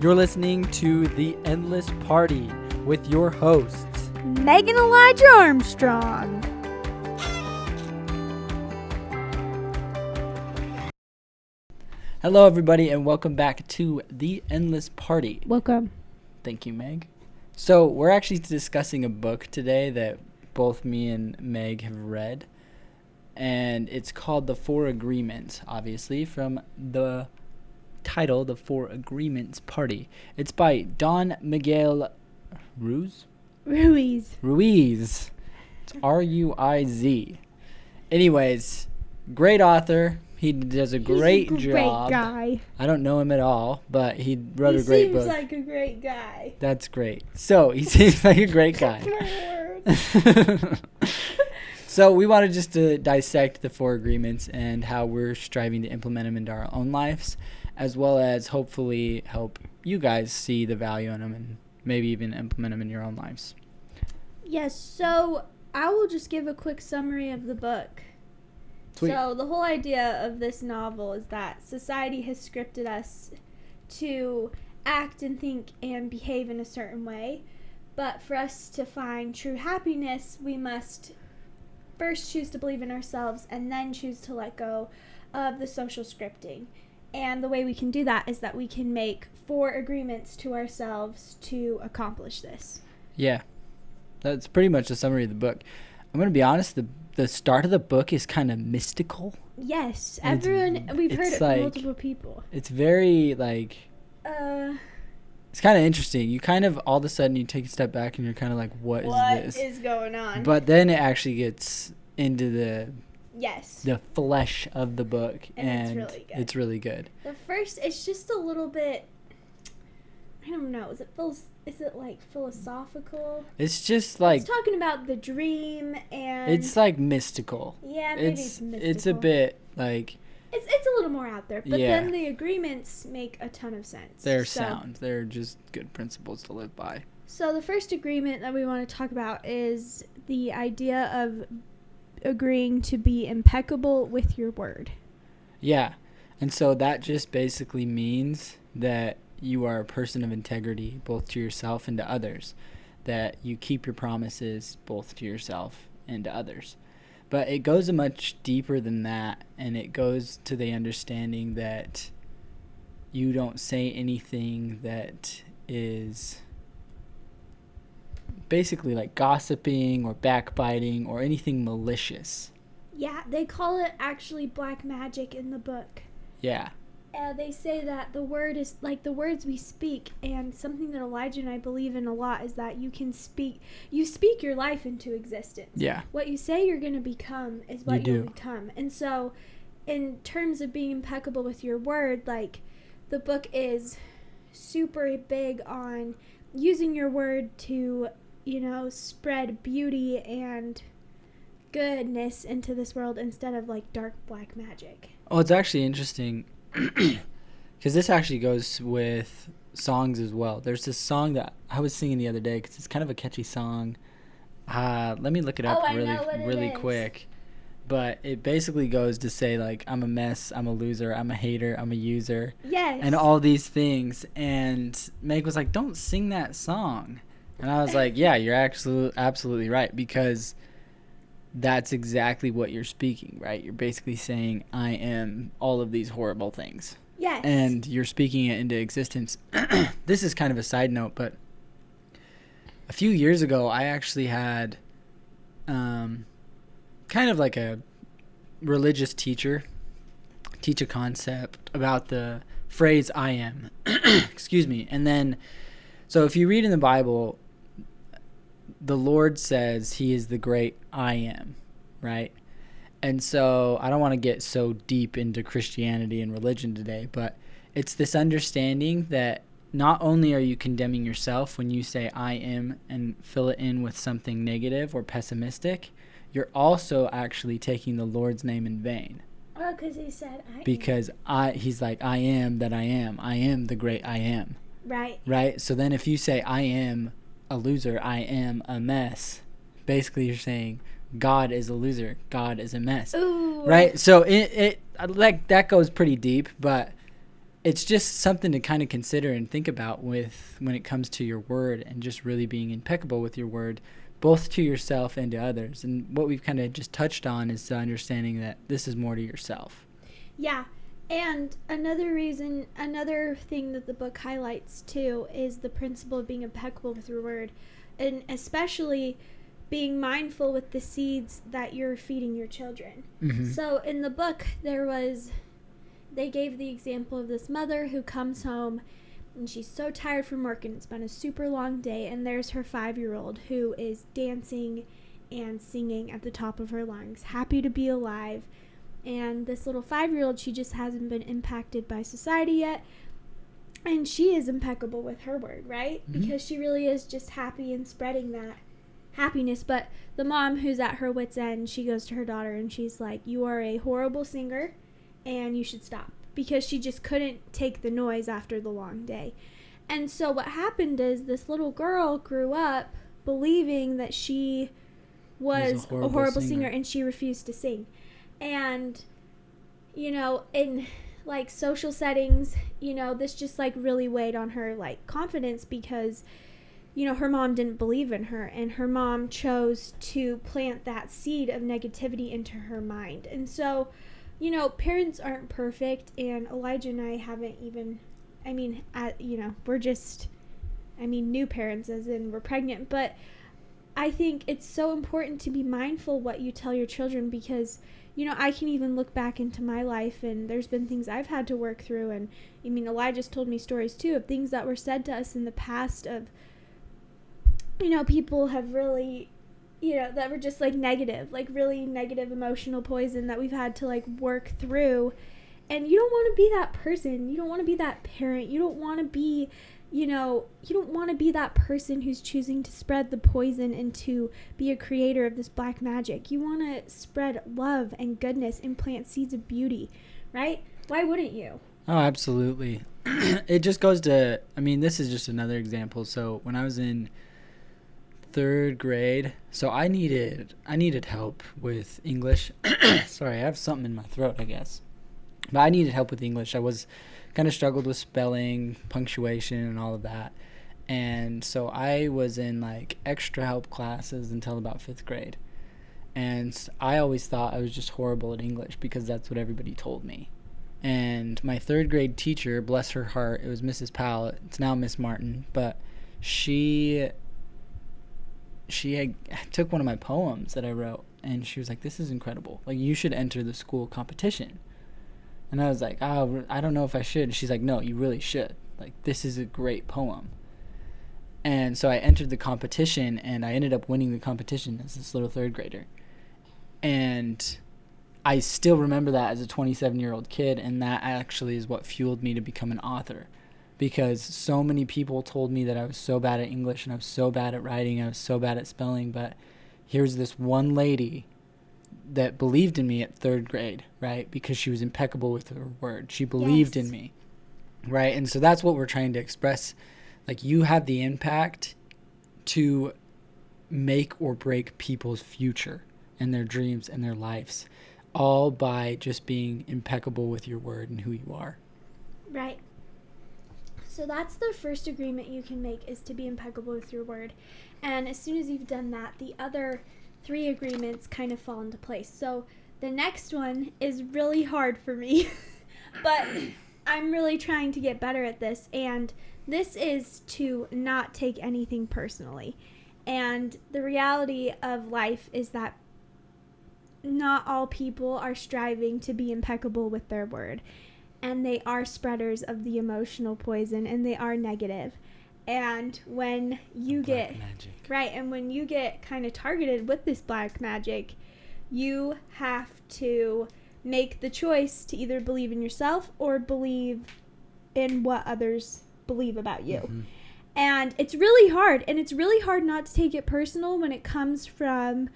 You're listening to The Endless Party with your hosts, Megan Elijah Armstrong. Hello, everybody, and welcome back to The Endless Party. Welcome. Thank you, Meg. So, we're actually discussing a book today that both me and Meg have read, and it's called The Four Agreements, obviously, from the title, The Four Agreements Party. It's by Don Miguel Ruiz. It's R-U-I-Z. Anyways, great author. He does a great job. Great guy. I don't know him at all, but he wrote a great book. He seems like a great guy. That's great. So, he seems like a great guy. So, we wanted just to dissect the four agreements and how we're striving to implement them into our own lives, as well as hopefully help you guys see the value in them and maybe even implement them in your own lives. Yes, so I will just give a quick summary of the book. Sweet. So the whole idea of this novel is that society has scripted us to act and think and behave in a certain way. But for us to find true happiness, we must first choose to believe in ourselves and then choose to let go of the social scripting. And the way we can do that is that we can make 4 agreements to ourselves to accomplish this. Yeah, that's pretty much the summary of the book. I'm going to be honest, the start of the book is kind of mystical. Yes, And we've heard it's it from like- multiple people. It's very, it's kind of interesting. You kind of, all of a sudden, you take a step back and you're kind of like, what is this? What is going on? But then it actually gets into yes. the flesh of the book, And it's really good. It's really good. The first, it's just a little bit, I don't know, is it like philosophical? It's just like, It's talking about the dream and... it's like mystical. Yeah, maybe it's mystical. It's a bit like, It's a little more out there, but Yeah. then the agreements make a ton of sense. they're sound. They're just good principles to live by. So the first agreement that we want to talk about is the idea of agreeing to be impeccable with your word. Yeah. And so that just basically means that you are a person of integrity, both to yourself and to others, that you keep your promises both to yourself and to others. But it goes much deeper than that, and it goes to the understanding that you don't say anything that is basically like gossiping or backbiting or anything malicious. Yeah, they call it actually black magic in the book. Yeah. They say that the word is like the words we speak, and something that Elijah and I believe in a lot is that you speak your life into existence. Yeah. What you say you're going to become is what You you'll do. become. And so in terms of being impeccable with your word, like the book is super big on using your word to, spread beauty and goodness into this world instead of like dark black magic. Oh, it's actually interesting because this actually goes with songs as well. There's this song that I was singing the other day because it's kind of a catchy song. Let me look it up I know what it really is. quick. But it basically goes to say, like, I'm a mess, I'm a loser, I'm a hater, I'm a user, Yes. and all these things. And Meg was like, don't sing that song. And I was like, yeah, you're absolutely right, because that's exactly what you're speaking, right? You're basically saying, I am all of these horrible things. Yes. And you're speaking it into existence. This is kind of a side note, but a few years ago, I actually had kind of like a religious teacher teach a concept about the phrase I am. Excuse me. And then, so if you read in the Bible, the Lord says he is the great I am, right? And so I don't want to get so deep into Christianity and religion today, but it's this understanding that not only are you condemning yourself when you say I am and fill it in with something negative or pessimistic, you're also actually taking the Lord's name in vain. Oh, because he said I am. Because he's like, I am that I am. I am the great I am. Right. Right? So then if you say I am a loser, I am a mess, basically you're saying God is a loser, God is a mess. Ooh. Right? So it like that goes pretty deep, but it's just something to kind of consider and think about with when it comes to your word and just really being impeccable with your word, both to yourself and to others. And what we've kind of just touched on is the understanding that this is more to yourself. Yeah. And another thing that the book highlights too is the principle of being impeccable with your word, and especially being mindful with the seeds that you're feeding your children. Mm-hmm. So in the book, they gave the example of this mother who comes home and she's so tired from work and it's been a super long day, and there's her 5-year-old who is dancing and singing at the top of her lungs, happy to be alive. And this little 5-year-old, she just hasn't been impacted by society yet. And she is impeccable with her word, right? Mm-hmm. Because she really is just happy and spreading that happiness. But the mom, who's at her wit's end, she goes to her daughter and she's like, you are a horrible singer and you should stop. Because she just couldn't take the noise after the long day. And so what happened is this little girl grew up believing that she was a horrible singer and she refused to sing. And, in, social settings, this just, really weighed on her, confidence because, her mom didn't believe in her. And her mom chose to plant that seed of negativity into her mind. And so, parents aren't perfect. And Elijah and I haven't even, we're just, new parents, as in we're pregnant. But I think it's so important to be mindful what you tell your children because, I can even look back into my life and there's been things I've had to work through. And, Elijah's told me stories, too, of things that were said to us in the past of, people have really, that were just, negative, really negative emotional poison that we've had to, work through. And you don't want to be that person. You don't want to be that parent. You don't want to be you don't want to be that person who's choosing to spread the poison and to be a creator of this black magic. You want to spread love and goodness and plant seeds of beauty, right? Why wouldn't you? Oh, absolutely. It just goes to, this is just another example. So when I was in 3rd grade, so I needed help with English. Sorry, I have something in my throat, I guess. But I needed help with English. I was kind of struggled with spelling, punctuation, and all of that. And so I was in extra help classes until about 5th grade. And I always thought I was just horrible at English because that's what everybody told me. And my 3rd grade teacher, bless her heart, it was Mrs. Powell. It's now Miss Martin, but she took one of my poems that I wrote and she was like, "This is incredible. You should enter the school competition." And I was like, "Oh, I don't know if I should." And she's like, "No, you really should. This is a great poem." And so I entered the competition, and I ended up winning the competition as this little 3rd grader. And I still remember that as a 27-year-old kid, and that actually is what fueled me to become an author. Because so many people told me that I was so bad at English, and I was so bad at writing, I was so bad at spelling, but here's this one lady that believed in me at 3rd grade, right? Because she was impeccable with her word. She believed in me, right? And so that's what we're trying to express. You have the impact to make or break people's future and their dreams and their lives, all by just being impeccable with your word and who you are. Right. So that's the first agreement you can make, is to be impeccable with your word. And as soon as you've done that, the other 3 agreements kind of fall into place. So the next one is really hard for me, but I'm really trying to get better at this. And this is to not take anything personally. And the reality of life is that not all people are striving to be impeccable with their word. And they are spreaders of the emotional poison, and they are negative. And when you get right, and when you get kind of targeted with this black magic, you have to make the choice to either believe in yourself or believe in what others believe about you. Mm-hmm. And it's really hard, and it's really hard not to take it personal when it comes from,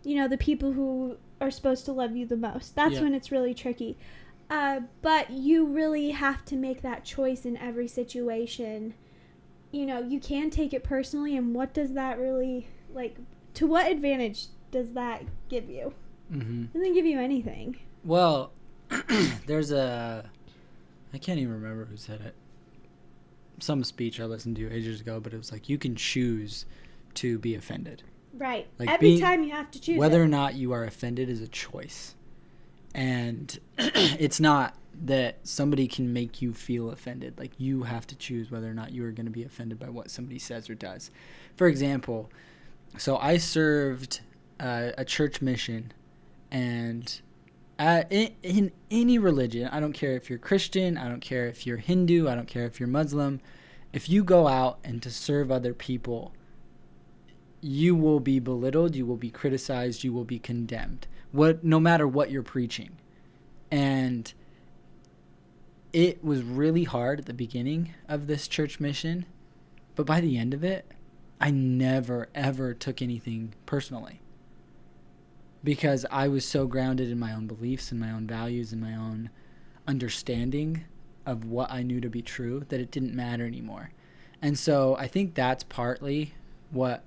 the people who are supposed to love you the most. That's when it's really tricky. But you really have to make that choice in every situation. You can take it personally, and what does that really, to what advantage does that give you? Mm-hmm. It doesn't give you anything. Well, there's a I can't even remember who said it. Some speech I listened to ages ago, but it was like, you can choose to be offended. Right. Like Every time you have to choose whether or not you are offended is a choice. And it's not that somebody can make you feel offended. Like, you have to choose whether or not you are going to be offended by what somebody says or does. For example, so I served a church mission, and in any religion, I don't care if you're Christian, I don't care if you're Hindu, I don't care if you're Muslim, if you go out and to serve other people, you will be belittled, you will be criticized, you will be condemned, no matter what you're preaching. And it was really hard at the beginning of this church mission, but by the end of it, I never, ever took anything personally, because I was so grounded in my own beliefs and my own values and my own understanding of what I knew to be true that it didn't matter anymore. And so I think that's partly what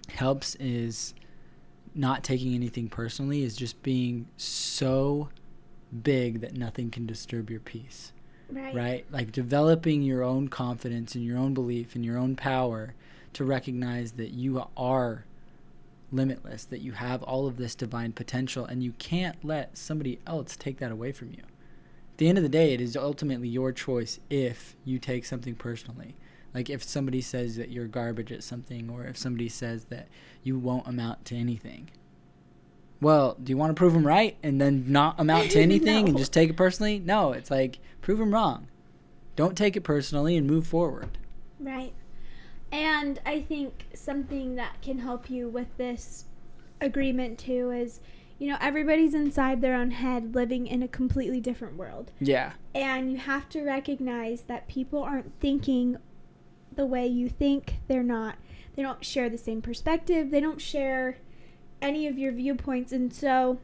helps, is not taking anything personally, is just being so big that nothing can disturb your peace. Right? Like developing your own confidence and your own belief and your own power to recognize that you are limitless, that you have all of this divine potential, and you can't let somebody else take that away from you. At the end of the day, it is ultimately your choice if you take something personally. Like if somebody says that you're garbage at something, or if somebody says that you won't amount to anything. Well, do you want to prove them right and then not amount to anything and just take it personally? No, it's like, prove them wrong. Don't take it personally and move forward. Right. And I think something that can help you with this agreement too is, everybody's inside their own head living in a completely different world. Yeah. And you have to recognize that people aren't thinking the way you think. They don't share the same perspective. They don't share any of your viewpoints. And so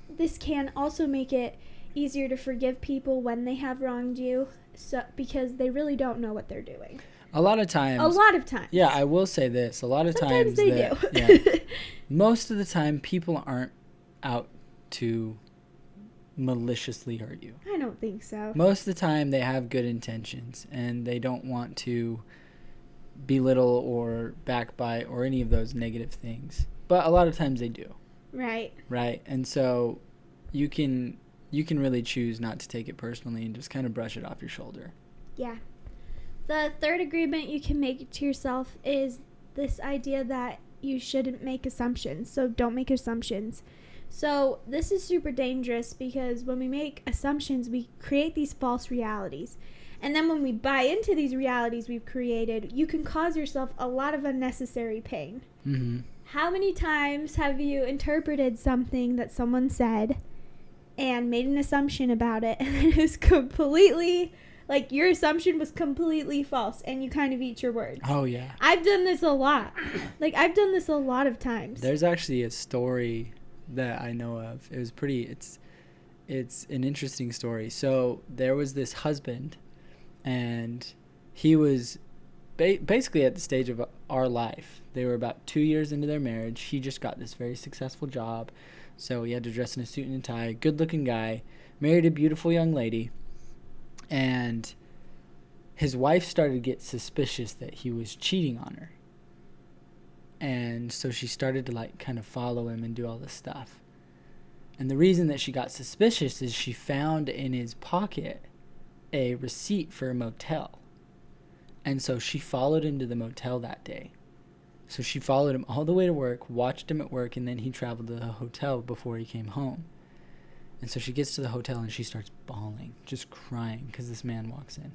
this can also make it easier to forgive people when they have wronged you, because they really don't know what they're doing. A lot of times. Yeah, I will say this. A lot of Sometimes times they do. Yeah, most of the time, people aren't out to maliciously hurt you. I don't think so. Most of the time, they have good intentions, and they don't want to belittle or backbite or any of those negative things. But a lot of times they do. Right. Right. And so you can really choose not to take it personally and just kind of brush it off your shoulder. Yeah. The third agreement you can make to yourself is this idea that you shouldn't make assumptions. So don't make assumptions. So this is super dangerous, because when we make assumptions, we create these false realities. And then when we buy into these realities we've created, you can cause yourself a lot of unnecessary pain. Mm-hmm. How many times have you interpreted something that someone said and made an assumption about it, and it was completely, like, your assumption was completely false, and you kind of eat your words? Oh, yeah. I've done this a lot. I've done this a lot of times. There's actually a story that I know of. It was it's an interesting story. So there was this husband, and he was basically at the stage of our life. They were about 2 years into their marriage. He just got this very successful job, so he had to dress in a suit and a tie. Good-looking guy, married a beautiful young lady, and his wife started to get suspicious that he was cheating on her. And so she started to kind of follow him and do all this stuff. And the reason that she got suspicious is she found in his pocket a receipt for a motel. And so she followed him to the motel that day. So she followed him all the way to work, watched him at work, and then he traveled to the hotel before he came home. And so she gets to the hotel and she starts bawling, just crying, because this man walks in.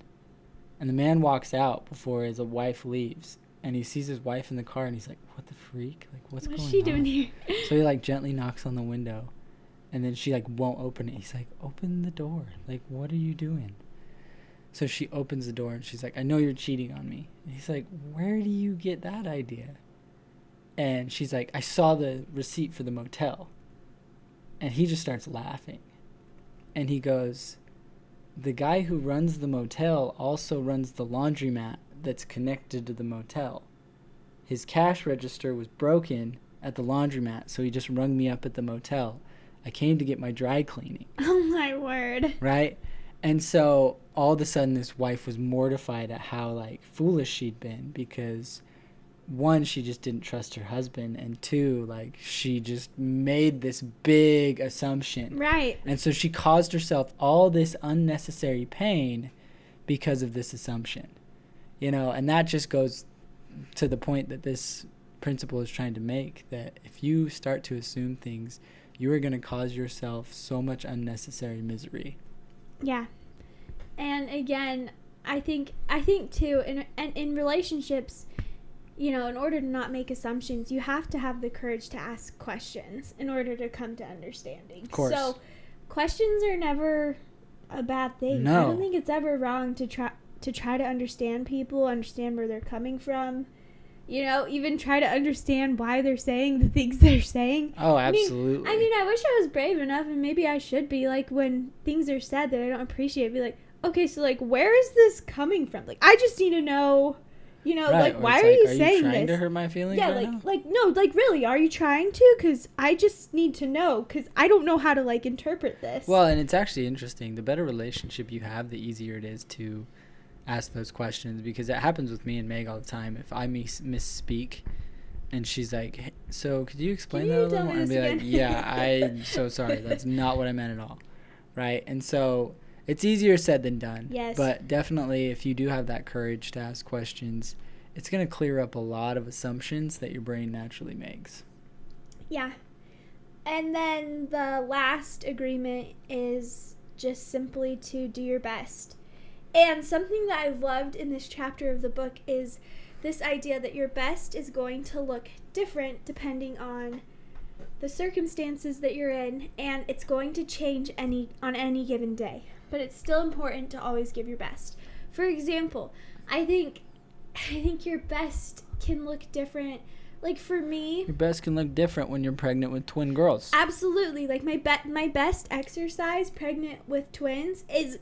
And the man walks out before his wife leaves. And he sees his wife in the car, and he's like, what the freak? What's going on? What's she doing here? So he gently knocks on the window, and then she won't open it. He's like, open the door. What are you doing? So she opens the door, and she's like, I know you're cheating on me. And he's like, where do you get that idea? And she's like, I saw the receipt for the motel. And he just starts laughing. And he goes, the guy who runs the motel also runs the laundromat that's connected to the motel. His cash register was broken at the laundromat, so he just rung me up at the motel. I came to get my dry cleaning. Oh, my word. Right? And so all of a sudden this wife was mortified at how like foolish she'd been, because one, she just didn't trust her husband, and two, like she just made this big assumption. Right. And so she caused herself all this unnecessary pain because of this assumption. And that just goes to the point that this principle is trying to make, that if you start to assume things, you are going to cause yourself so much unnecessary misery. Yeah. And again, I think too, in relationships, in order to not make assumptions, you have to have the courage to ask questions in order to come to understanding. Of course. So questions are never a bad thing. No. I don't think it's ever wrong to try to understand people, understand where they're coming from. Even try to understand why they're saying the things they're saying. Oh, absolutely. I wish I was brave enough, and maybe I should be, like, when things are said that I don't appreciate, be like, okay, so, like, where is this coming from? Like, I just need to know, right. like, why are you saying this? Are you trying to hurt my feelings now? No, like, really, are you trying to? Because I just need to know, because I don't know how to, like, interpret this. Well, and it's actually interesting. The better relationship you have, the easier it is to ask those questions, because it happens with me and Meg all the time. If I misspeak and she's like, hey, so could you explain that a little more? And be like, yeah, I'm so sorry, that's not what I meant at all, right? And so it's easier said than done. Yes. But definitely, if you do have that courage to ask questions, it's going to clear up a lot of assumptions that your brain naturally makes. Yeah. And then the last agreement is just simply to do your best. And something that I loved in this chapter of the book is this idea that your best is going to look different depending on the circumstances that you're in, and it's going to change on any given day. But it's still important to always give your best. For example, I think your best can look different. Like, for me, your best can look different when you're pregnant with twin girls. Absolutely. Like, my best exercise pregnant with twins is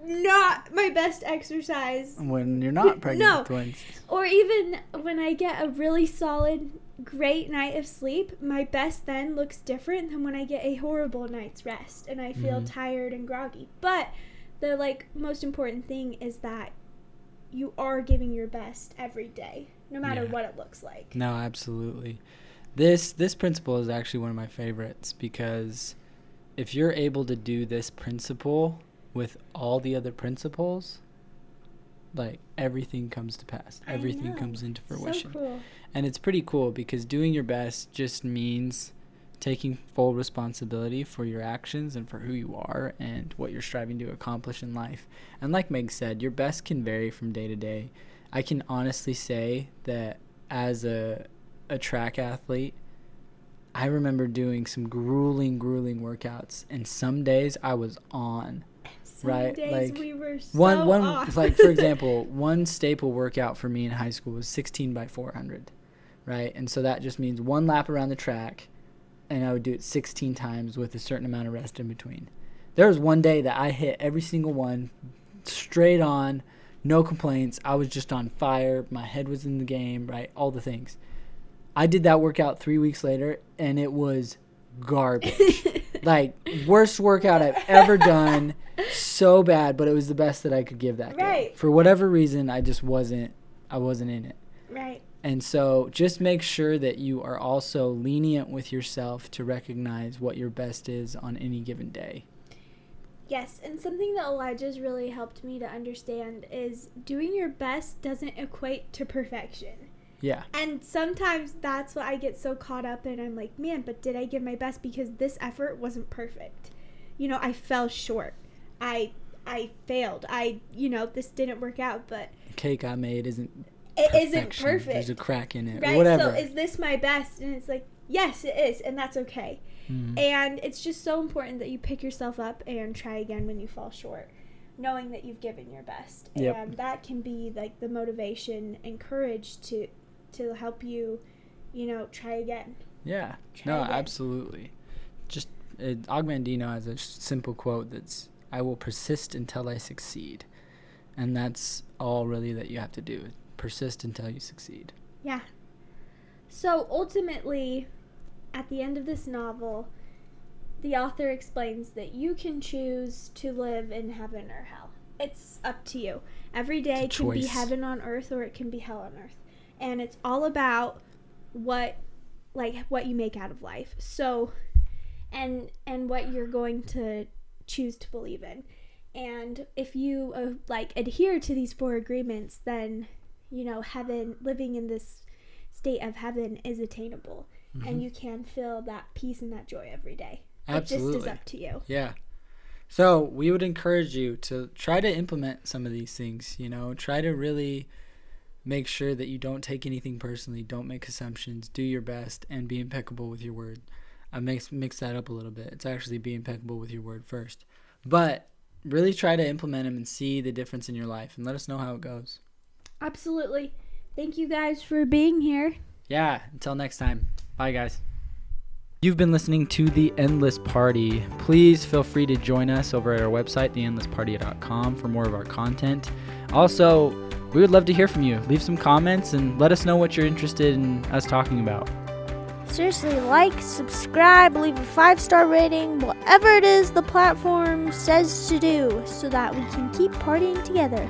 not my best exercise when you're not pregnant with twins. Or even when I get a really solid, great night of sleep, my best then looks different than when I get a horrible night's rest and I feel tired and groggy. But the most important thing is that you are giving your best every day, no matter what it looks like. No, absolutely. This principle is actually one of my favorites, because if you're able to do this principle with all the other principles, like, everything comes to pass. Everything comes into fruition. So cool. And it's pretty cool, because doing your best just means taking full responsibility for your actions and for who you are and what you're striving to accomplish in life. And like Meg said, your best can vary from day to day. I can honestly say that as a track athlete, I remember doing some grueling workouts, and some days I was on. Some days we were so one off. Like, for example, one staple workout for me in high school was 16 by 400, right? And so that just means one lap around the track, and I would do it 16 times with a certain amount of rest in between. There was one day that I hit every single one straight on, no complaints. I was just on fire. My head was in the game, right? All the things. I did that workout 3 weeks later, and it was garbage. Like, worst workout I've ever done. So bad, but it was the best that I could give that day. For whatever reason, I wasn't in it. Right. And so just make sure that you are also lenient with yourself to recognize what your best is on any given day. Yes, and something that Elijah's really helped me to understand is doing your best doesn't equate to perfection. Yeah. And sometimes that's what I get so caught up in. I'm like, man, but did I give my best? Because this effort wasn't perfect. I fell short. I failed. This didn't work out, but the cake I made isn't perfect. There's a crack in it, right? Or whatever. So is this my best? And it's like, yes, it is, and that's okay. Mm-hmm. And it's just so important that you pick yourself up and try again when you fall short, knowing that you've given your best. Yep. And that can be like the motivation and courage to help you, try again. Yeah. Absolutely. Just Ogmandino has a simple quote that's, "I will persist until I succeed." And that's all really that you have to do. Persist until you succeed. Yeah. So ultimately, at the end of this novel, the author explains that you can choose to live in heaven or hell. It's up to you. Every day can be heaven on earth, or it can be hell on earth. And it's all about what you make out of life. So, and what you're going to choose to believe in. And if you adhere to these 4 agreements, then heaven, living in this state of heaven, is attainable, and you can feel that peace and that joy every day. Absolutely. It just is up to you. Yeah. So we would encourage you to try to implement some of these things. Try to really make sure that you don't take anything personally, don't make assumptions, do your best, and be impeccable with your word. I mix that up a little bit. It's actually be impeccable with your word first. But really try to implement them and see the difference in your life, and let us know how it goes. Absolutely. Thank you guys for being here. Yeah, until next time. Bye, guys. You've been listening to The Endless Party. Please feel free to join us over at our website, theendlessparty.com, for more of our content. Also, we would love to hear from you. Leave some comments and let us know what you're interested in us talking about. Seriously, like, subscribe, leave a 5-star rating, whatever it is the platform says to do, so that we can keep partying together.